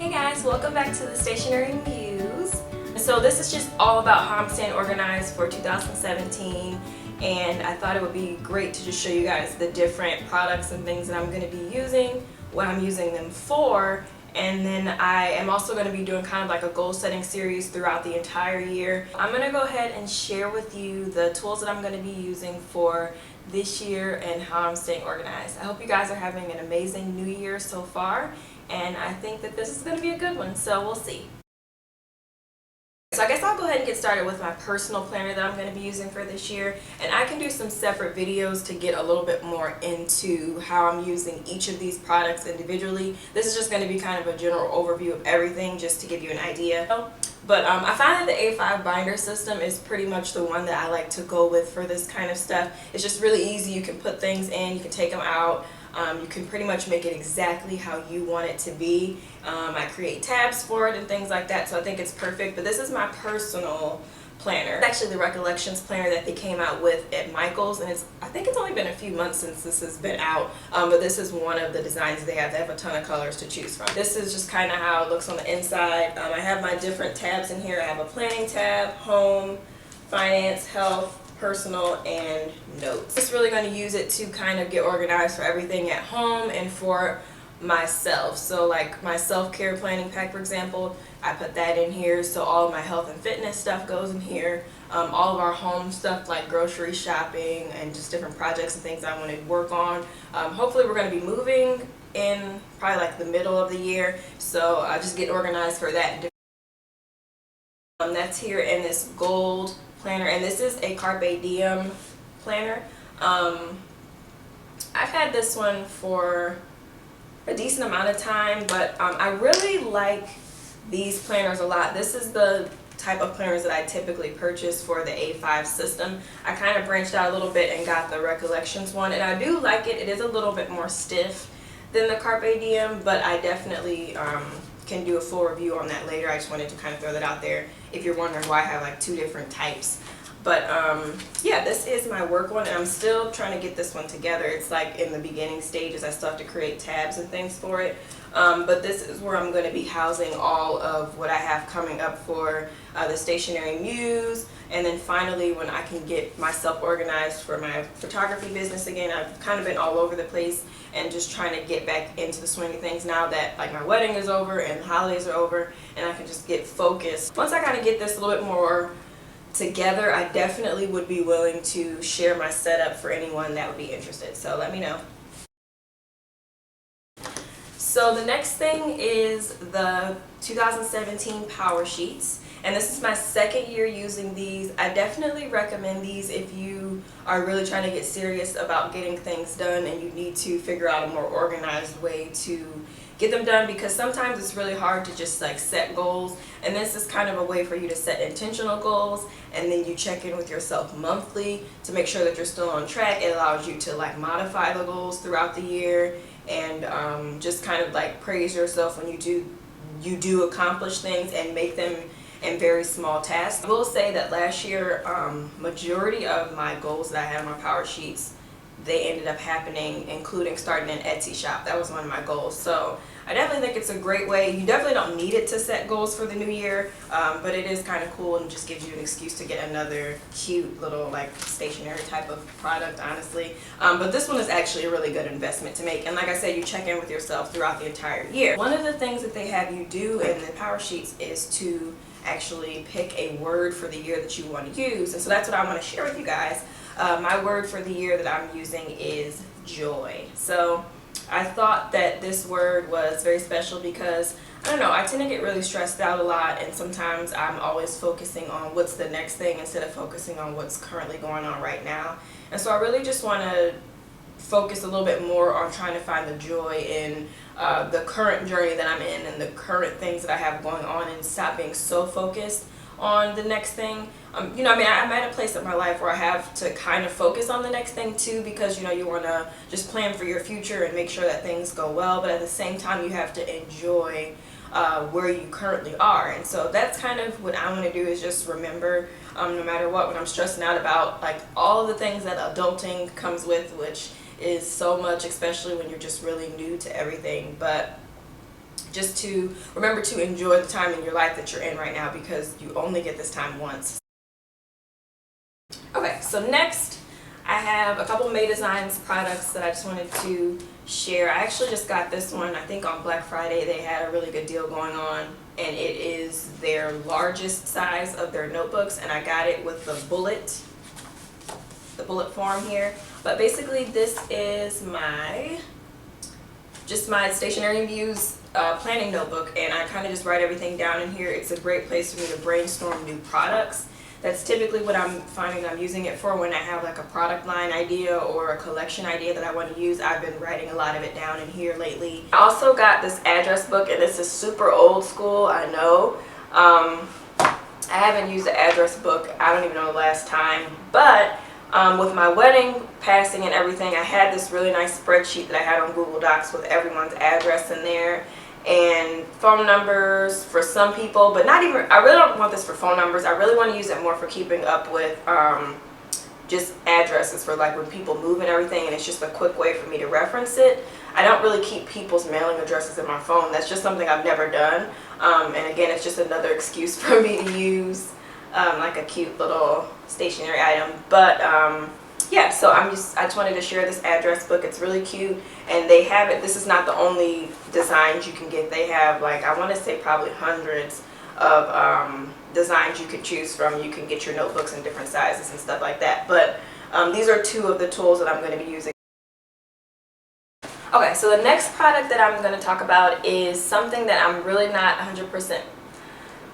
Hey guys, welcome back to the Stationery Muse. So this is just all about how I'm staying organized for 2017, and I thought it would be great to just show you guys the different products and things that I'm going to be using, what I'm using them for, and then I am also going to be doing kind of like a goal setting series throughout the entire year. I'm going to go ahead and share with you the tools that I'm going to be using for this year and how I'm staying organized. I hope you guys are having an amazing new year so far, and I think that this is going to be a good one, so we'll see. So I guess I'll go ahead and get started with my personal planner that I'm going to be using for this year, and I can do some separate videos to get a little bit more into how I'm using each of these products individually. This is just going to be kind of a general overview of everything just to give you an idea. But I find that the A5 binder system is pretty much the one that I like to go with for this kind of stuff. It's just really easy. You can put things in, you can take them out. You can pretty much make it exactly how you want it to be. I create tabs for it and things like that, so I think it's perfect. But this is my personal planner. It's actually the Recollections planner that they came out with at Michael's, and I think it's only been a few months since this has been out, but this is one of the designs they have. They have a ton of colors to choose from. This is just kind of how it looks on the inside. I have my different tabs in here. I have a planning tab, home, finance, health, personal, and notes. I'm just really going to use it to kind of get organized for everything at home and for myself. So like my self-care planning pack, for example, I put that in here. So all of my health and fitness stuff goes in here. All of our home stuff like grocery shopping and just different projects and things I want to work on. Hopefully we're going to be moving in probably like the middle of the year, so I just get organized for that. That's here in this gold planner, and this is a Carpe Diem planner. I've had this one for a decent amount of time, but I really like these planners a lot. This is the type of planners that I typically purchase for the A5 system. I kind of branched out a little bit and got the Recollections one, and I do like it. It is a little bit more stiff than the Carpe Diem, but I definitely can do a full review on that later. I just wanted to kind of throw that out there if you're wondering why I have like two different types. But yeah, this is my work one, and I'm still trying to get this one together. It's like in the beginning stages. I still have to create tabs and things for it. But this is where I'm going to be housing all of what I have coming up for the Stationery Muse. And then finally, when I can get myself organized for my photography business again. I've kind of been all over the place and just trying to get back into the swing of things now that like my wedding is over and the holidays are over, and I can just get focused. Once I kind of get this a little bit more together, I definitely would be willing to share my setup for anyone that would be interested, so let me know. So the next thing is the 2017 Powersheets, and this is my second year using these. I definitely recommend these if you are really trying to get serious about getting things done and you need to figure out a more organized way to get them done, because sometimes it's really hard to just like set goals, and this is kind of a way for you to set intentional goals, and then you check in with yourself monthly to make sure that you're still on track. It allows you to like modify the goals throughout the year, and just kind of like praise yourself when you do accomplish things and make them in very small tasks. I will say that last year majority of my goals that I had on my Powersheets, they ended up happening, including starting an Etsy shop. That was one of my goals. So I definitely think it's a great way. You definitely don't need it to set goals for the new year, but it is kind of cool and just gives you an excuse to get another cute little like stationery type of product, honestly. But this one is actually a really good investment to make. And like I said, you check in with yourself throughout the entire year. One of the things that they have you do in the Powersheets is to actually pick a word for the year that you want to use. And so that's what I want to share with you guys. My word for the year that I'm using is joy. So I thought that this word was very special because, I don't know, I tend to get really stressed out a lot, and sometimes I'm always focusing on what's the next thing instead of focusing on what's currently going on right now. And so I really just want to focus a little bit more on trying to find the joy in the current journey that I'm in and the current things that I have going on, and stop being so focused on the next thing. You know, I mean, I'm at a place in my life where I have to kind of focus on the next thing too, because, you know, you want to just plan for your future and make sure that things go well, but at the same time you have to enjoy where you currently are. And so that's kind of what I want to do, is just remember, no matter what, when I'm stressing out about like all of the things that adulting comes with, which is so much, especially when you're just really new to everything, but just to remember to enjoy the time in your life that you're in right now, because you only get this time once. Okay, so next I have a couple May Designs products that I just wanted to share. I actually just got this one, I think on Black Friday. They had a really good deal going on, and it is their largest size of their notebooks, and I got it with the bullet form here. But basically this is my Stationery Muse planning notebook, and I kind of just write everything down in here. It's a great place for me to brainstorm new products. That's typically what I'm finding I'm using it for when I have like a product line idea or a collection idea that I want to use. I've been writing a lot of it down in here lately. I also got this address book, and this is super old school, I know. I haven't used the address book, I don't even know the last time, but with my wedding passing and everything, I had this really nice spreadsheet that I had on Google Docs with everyone's address in there and phone numbers for some people, but not even, I really don't want this for phone numbers. I really want to use it more for keeping up with just addresses for like when people move and everything, and it's just a quick way for me to reference it. I don't really keep people's mailing addresses in my phone. That's just something I've never done, and again, it's just another excuse for me to use like a cute little stationery item. But yeah, so I just wanted to share this address book. It's really cute, and they have it. This is not the only designs you can get. They have, like, I want to say probably hundreds of designs you could choose from. You can get your notebooks in different sizes and stuff like that. But these are two of the tools that I'm going to be using. Okay, so the next product that I'm going to talk about is something that I'm really not 100%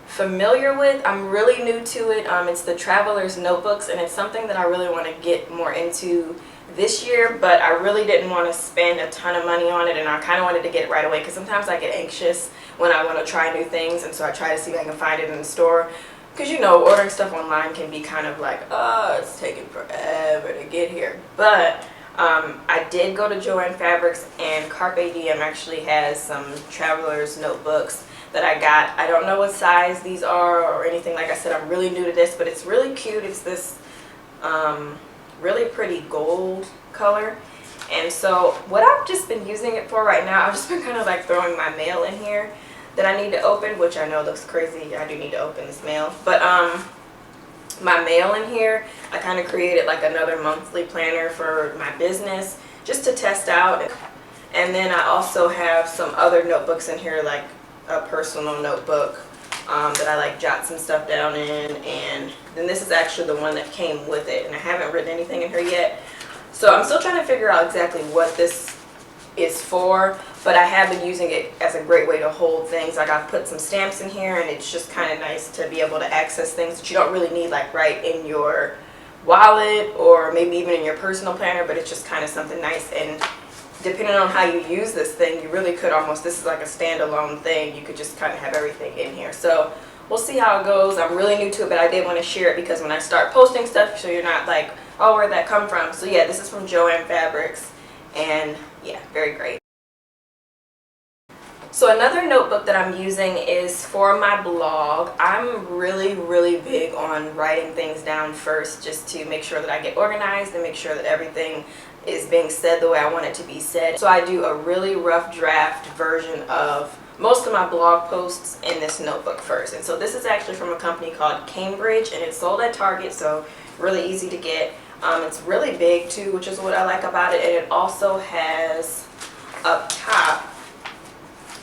familiar with. I'm really new to it. It's the Traveler's Notebooks, and it's something that I really want to get more into this year, but I really didn't want to spend a ton of money on it, and I kind of wanted to get it right away because sometimes I get anxious when I want to try new things, and so I try to see if I can find it in the store, because you know, ordering stuff online can be kind of like, oh, it's taking forever to get here. But I did go to Joann Fabrics, and Carpe Diem actually has some Traveler's Notebooks that I got. I don't know what size these are or anything. Like I said, I'm really new to this, but it's really cute. It's this really pretty gold color. And so what I've just been using it for right now, I've just been kind of like throwing my mail in here that I need to open, which I know looks crazy. I do need to open this mail. But my mail in here, I kind of created like another monthly planner for my business just to test out. And then I also have some other notebooks in here, like a personal notebook that I like jot some stuff down in, and then this is actually the one that came with it, and I haven't written anything in here yet, so I'm still trying to figure out exactly what this is for, but I have been using it as a great way to hold things. Like, I've put some stamps in here, and it's just kind of nice to be able to access things that you don't really need like right in your wallet or maybe even in your personal planner, but it's just kind of something nice. And depending on how you use this thing, you really could almost, this is like a standalone thing. You could just kind of have everything in here. So we'll see how it goes. I'm really new to it, but I did want to share it because when I start posting stuff, so you're not like, oh, where'd that come from? So yeah, this is from Joann Fabrics, and yeah, very great. So another notebook that I'm using is for my blog. I'm really big on writing things down first, just to make sure that I get organized and make sure that everything is being said the way I want it to be said. So I do a really rough draft version of most of my blog posts in this notebook first. And so this is actually from a company called Cambridge, and it's sold at Target, so really easy to get. It's really big too, which is what I like about it. And it also has up top,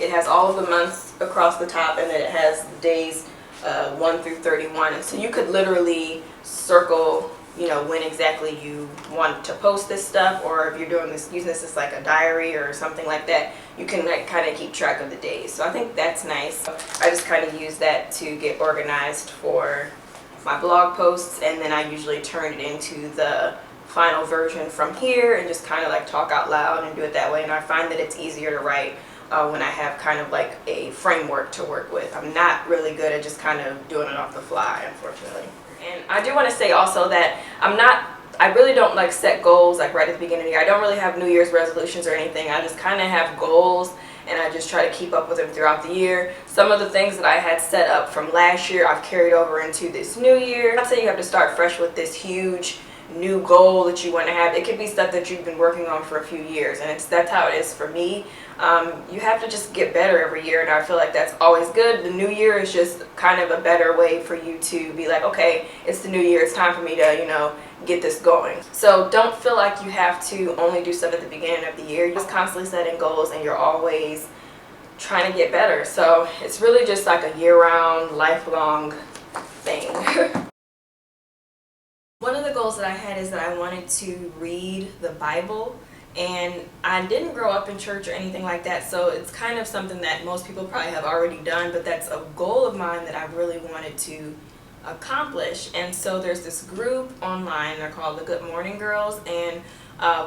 it has all of the months across the top, and then it has the days 1 through 31. And so you could literally circle, you know, when exactly you want to post this stuff, or if you're doing this, using this as like a diary or something like that, you can like kind of keep track of the days. So I think that's nice. I just kind of use that to get organized for my blog posts, and then I usually turn it into the final version from here and just kind of like talk out loud and do it that way. And I find that it's easier to write when I have kind of like a framework to work with. I'm not really good at just kind of doing it off the fly, unfortunately. And I do want to say also that I really don't like set goals like right at the beginning of the year. I don't really have New Year's resolutions or anything. I just kind of have goals, and I just try to keep up with them throughout the year. Some of the things that I had set up from last year, I've carried over into this new year. I'm not saying you have to start fresh with this huge new goal that you want to have. It could be stuff that you've been working on for a few years, and that's how it is for me. You have to just get better every year, and I feel like that's always good. The new year is just kind of a better way for you to be like, okay, it's the new year, it's time for me to, you know, get this going. So don't feel like you have to only do stuff at the beginning of the year. You're just constantly setting goals, and you're always trying to get better. So it's really just like a year-round, lifelong thing. One of the goals that I had is that I wanted to read the Bible, and I didn't grow up in church or anything like that, so it's kind of something that most people probably have already done, but that's a goal of mine that I really wanted to accomplish. And so there's this group online, they're called the Good Morning Girls, and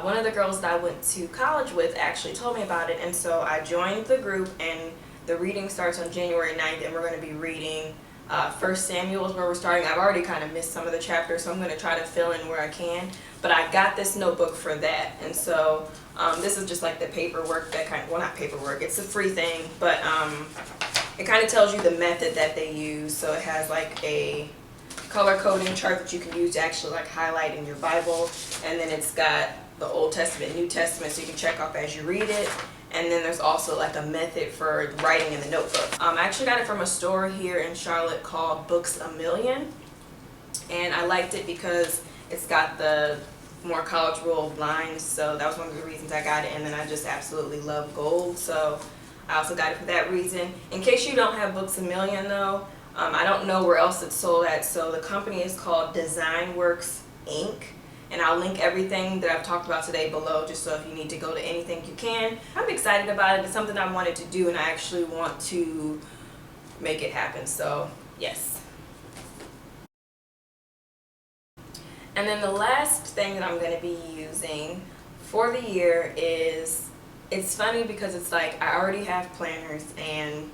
one of the girls that I went to college with actually told me about it, and so I joined the group, and the reading starts on January 9th, and we're going to be reading 1 Samuel is where we're starting. I've already kind of missed some of the chapters, so I'm going to try to fill in where I can. But I got this notebook for that, and so this is just like the paperwork that kind of, well, not paperwork, it's a free thing, but it kind of tells you the method that they use. So it has like a color coding chart that you can use to actually like highlight in your Bible, and then it's got the Old Testament, New Testament, so you can check off as you read it. And then there's also like a method for writing in the notebook. I actually got it from a store here in Charlotte called Books A Million, and I liked it because it's got the more college ruled lines, so that was one of the reasons I got it. And then I just absolutely love gold, so I also got it for that reason. In case you don't have Books A Million though, I don't know where else it's sold at, so the company is called DesignWorks Inc. And I'll link everything that I've talked about today below, just so if you need to go to anything you can. I'm excited about it. It's something I wanted to do, and I actually want to make it happen, so yes. And then the last thing that I'm going to be using for the year is, it's funny because it's like I already have planners, and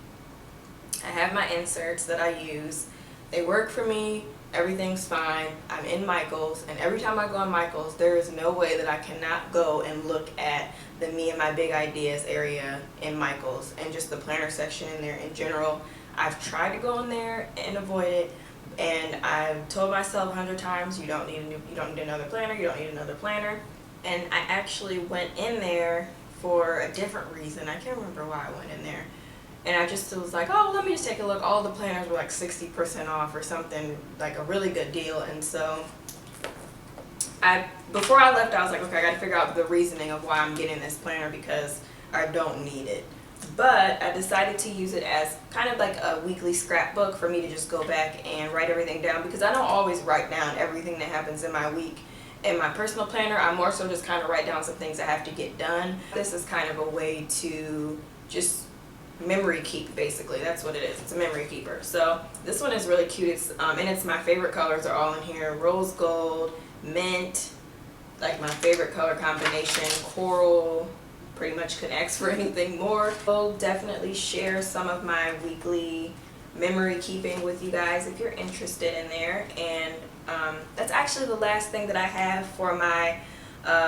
I have my inserts that I use. They work for me. Everything's fine. I'm in Michael's, and every time I go in Michael's, there is no way that I cannot go and look at the Me and My Big Ideas area in Michael's, and just the planner section in there in general. I've tried to go in there and avoid it, and I've told myself 100 times, you don't need another planner, you don't need another planner. And I actually went in there for a different reason. I can't remember why I went in there. And I just was like, oh, let me just take a look. All the planners were like 60% off or something, like a really good deal. And so before I left, I was like, okay, I got to figure out the reasoning of why I'm getting this planner, because I don't need it. But I decided to use it as kind of like a weekly scrapbook for me to just go back and write everything down, because I don't always write down everything that happens in my week in my personal planner. I more so just kind of write down some things I have to get done. This is kind of a way to just memory keep, basically. That's what it is. It's a memory keeper. So this one is really cute. It's and it's my favorite colors are all in here: rose gold, mint, like my favorite color combination, coral. Pretty much couldn't ask for anything more. I'll definitely share some of my weekly memory keeping with you guys if you're interested in there. And that's actually the last thing that I have for my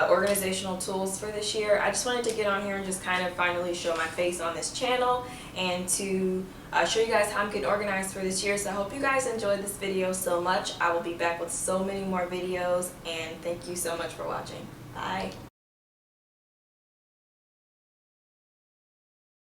organizational tools for this year. I just wanted to get on here and just kind of finally show my face on this channel, and to show you guys how I'm getting organized for this year. So I hope you guys enjoyed this video so much. I will be back with so many more videos, and thank you so much for watching. Bye.